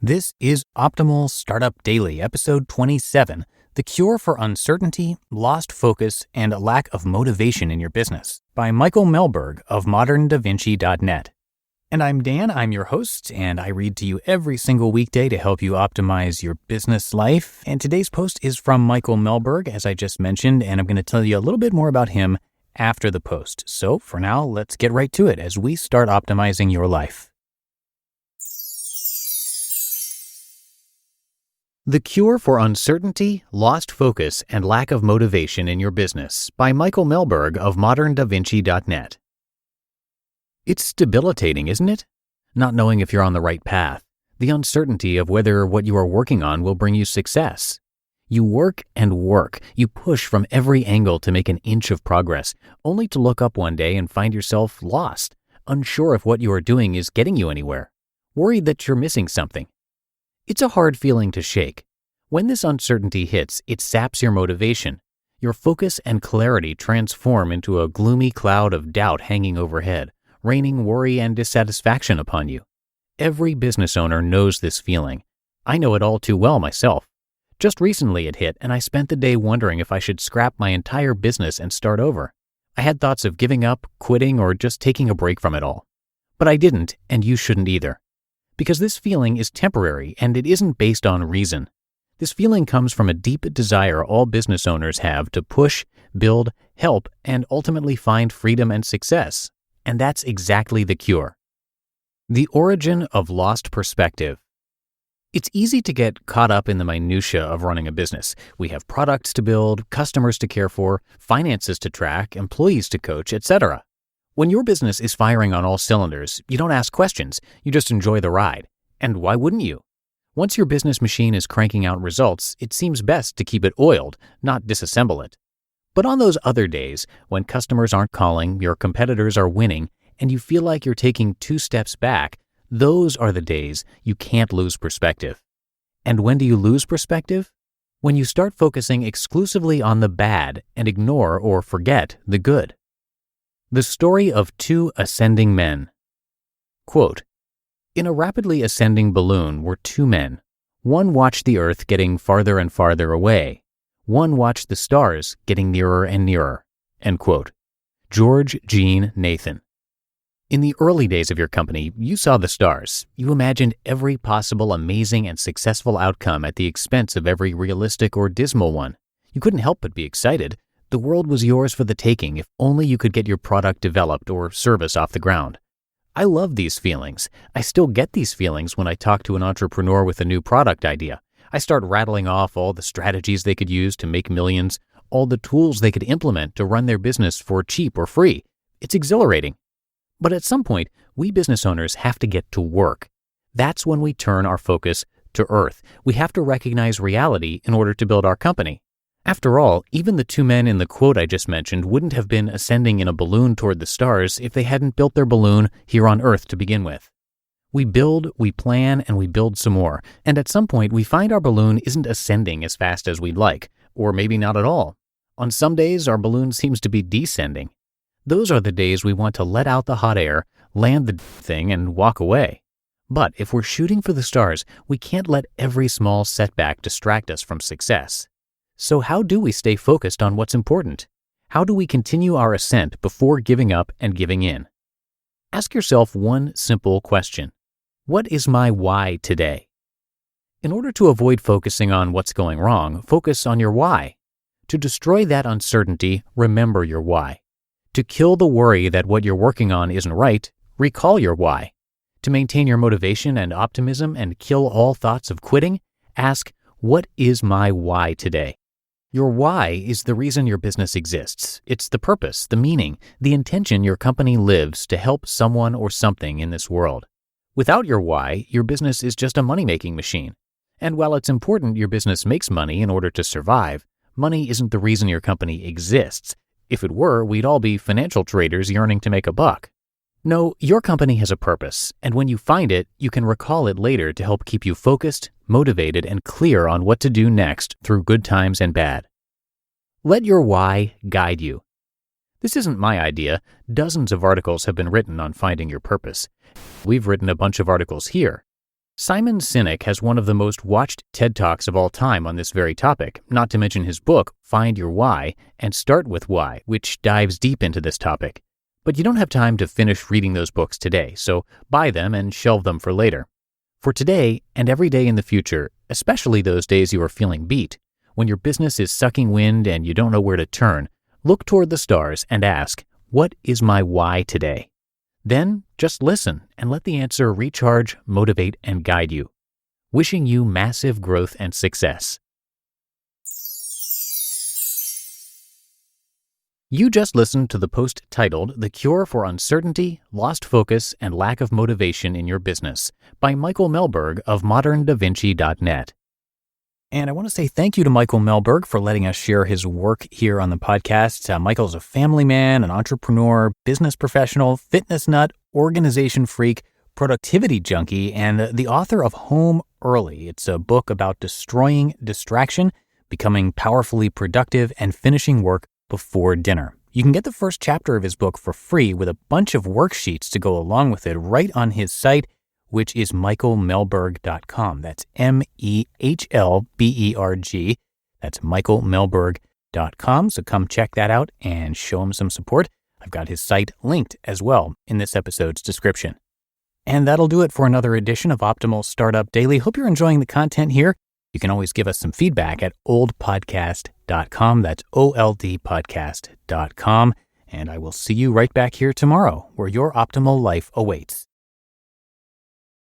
This is Optimal Startup Daily, episode 27, The Cure for Uncertainty, Lost Focus, and a Lack of Motivation in Your Business, by Michael Mehlberg of moderndavinci.net. And I'm Dan, I'm your host, and I read to you every single weekday to help you optimize your business life. And today's post is from Michael Mehlberg, as I just mentioned, and I'm going to tell you a little bit more about him after the post. So for now, let's get right to it as we start optimizing your life. The Cure for Uncertainty, Lost Focus, and Lack of Motivation in Your Business, by Michael Mehlberg of moderndavinci.net. It's debilitating, isn't it? Not knowing if you're on the right path, the uncertainty of whether what you are working on will bring you success. You work and work, you push from every angle to make an inch of progress, only to look up one day and find yourself lost, unsure if what you are doing is getting you anywhere, worried that you're missing something. It's a hard feeling to shake. When this uncertainty hits, it saps your motivation. Your focus and clarity transform into a gloomy cloud of doubt hanging overhead, raining worry and dissatisfaction upon you. Every business owner knows this feeling. I know it all too well myself. Just recently it hit, and I spent the day wondering if I should scrap my entire business and start over. I had thoughts of giving up, quitting, or just taking a break from it all. But I didn't, and you shouldn't either. Because this feeling is temporary and it isn't based on reason. This feeling comes from a deep desire all business owners have to push, build, help, and ultimately find freedom and success. And that's exactly the cure. The origin of lost perspective. It's easy to get caught up in the minutiae of running a business. We have products to build, customers to care for, finances to track, employees to coach, etc. When your business is firing on all cylinders, you don't ask questions, you just enjoy the ride. And why wouldn't you? Once your business machine is cranking out results, it seems best to keep it oiled, not disassemble it. But on those other days, when customers aren't calling, your competitors are winning, and you feel like you're taking 2 steps back, those are the days you can't lose perspective. And when do you lose perspective? When you start focusing exclusively on the bad and ignore or forget the good. The story of 2 ascending men. Quote, in a rapidly ascending balloon were 2 men. One watched the earth getting farther and farther away. One watched the stars getting nearer and nearer. End quote. George Jean Nathan. In the early days of your company, you saw the stars. You imagined every possible amazing and successful outcome at the expense of every realistic or dismal one. You couldn't help but be excited. The world was yours for the taking if only you could get your product developed or service off the ground. I love these feelings. I still get these feelings when I talk to an entrepreneur with a new product idea. I start rattling off all the strategies they could use to make millions, all the tools they could implement to run their business for cheap or free. It's exhilarating. But at some point, we business owners have to get to work. That's when we turn our focus to earth. We have to recognize reality in order to build our company. After all, even the 2 men in the quote I just mentioned wouldn't have been ascending in a balloon toward the stars if they hadn't built their balloon here on Earth to begin with. We build, we plan, and we build some more, and at some point we find our balloon isn't ascending as fast as we'd like, or maybe not at all. On some days, our balloon seems to be descending. Those are the days we want to let out the hot air, land the thing, and walk away. But if we're shooting for the stars, we can't let every small setback distract us from success. So how do we stay focused on what's important? How do we continue our ascent before giving up and giving in? Ask yourself one simple question. What is my why today? In order to avoid focusing on what's going wrong, focus on your why. To destroy that uncertainty, remember your why. To kill the worry that what you're working on isn't right, recall your why. To maintain your motivation and optimism and kill all thoughts of quitting, ask, what is my why today? Your why is the reason your business exists. It's the purpose, the meaning, the intention your company lives to help someone or something in this world. Without your why, your business is just a money-making machine. And while it's important your business makes money in order to survive, money isn't the reason your company exists. If it were, we'd all be financial traders yearning to make a buck. No, your company has a purpose, and when you find it, you can recall it later to help keep you focused, motivated, and clear on what to do next through good times and bad. Let your why guide you. This isn't my idea. Dozens of articles have been written on finding your purpose. We've written a bunch of articles here. Simon Sinek has one of the most watched TED Talks of all time on this very topic, not to mention his book, Find Your Why and Start With Why, which dives deep into this topic. But you don't have time to finish reading those books today, so buy them and shelve them for later. For today and every day in the future, especially those days you are feeling beat, when your business is sucking wind and you don't know where to turn, look toward the stars and ask, what is my why today? Then just listen and let the answer recharge, motivate, and guide you. Wishing you massive growth and success. You just listened to the post titled The Cure for Uncertainty, Lost Focus, and Lack of Motivation in Your Business by Michael Mehlberg of moderndavinci.net. And I want to say thank you to Michael Mehlberg for letting us share his work here on the podcast. Michael's a family man, an entrepreneur, business professional, fitness nut, organization freak, productivity junkie, and the author of Home Early. It's a book about destroying distraction, becoming powerfully productive, and finishing work before dinner. You can get the first chapter of his book for free with a bunch of worksheets to go along with it right on his site, which is michaelmehlberg.com. That's Mehlberg. That's michaelmehlberg.com. So come check that out and show him some support. I've got his site linked as well in this episode's description. And that'll do it for another edition of Optimal Startup Daily. Hope you're enjoying the content here. You can always give us some feedback at oldpodcast.com. That's oldpodcast.com. And I will see you right back here tomorrow where your optimal life awaits.